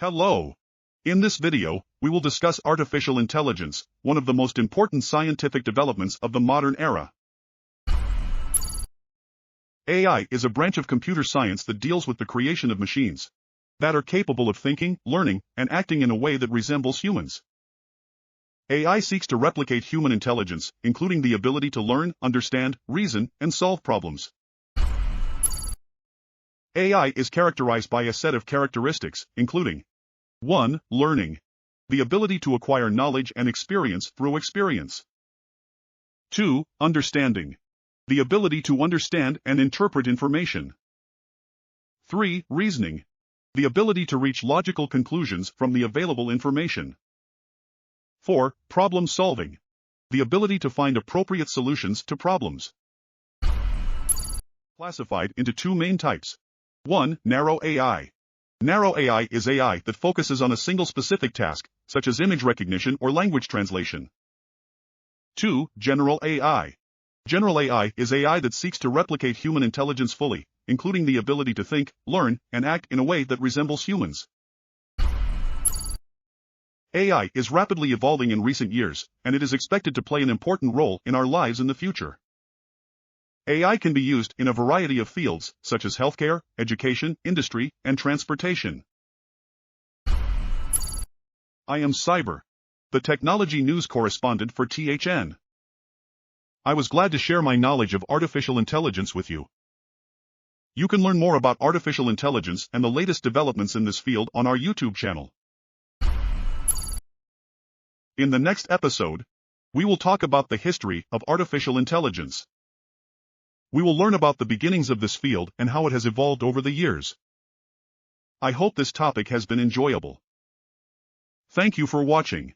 Hello. In this video, we will discuss artificial intelligence, one of the most important scientific developments of the modern era. AI is a branch of computer science that deals with the creation of machines that are capable of thinking, learning, and acting in a way that resembles humans. AI seeks to replicate human intelligence, including the ability to learn, understand, reason, and solve problems. AI is characterized by a set of characteristics, including 1. Learning. The ability to acquire knowledge and experience through experience. 2. Understanding. The ability to understand and interpret information. 3. Reasoning. The ability to reach logical conclusions from the available information. 4. Problem solving. The ability to find appropriate solutions to problems. Classified into two main types. 1. Narrow AI. Narrow AI is AI that focuses on a single specific task, such as image recognition or language translation. 2. General AI. General AI is AI that seeks to replicate human intelligence fully, including the ability to think, learn, and act in a way that resembles humans. AI is rapidly evolving in recent years, and it is expected to play an important role in our lives in the future. AI can be used in a variety of fields, such as healthcare, education, industry, and transportation. I am Cyber, the technology news correspondent for THN. I was glad to share my knowledge of artificial intelligence with you. You can learn more about artificial intelligence and the latest developments in this field on our YouTube channel. In the next episode, we will talk about the history of artificial intelligence. We will learn about the beginnings of this field and how it has evolved over the years. I hope this topic has been enjoyable. Thank you for watching.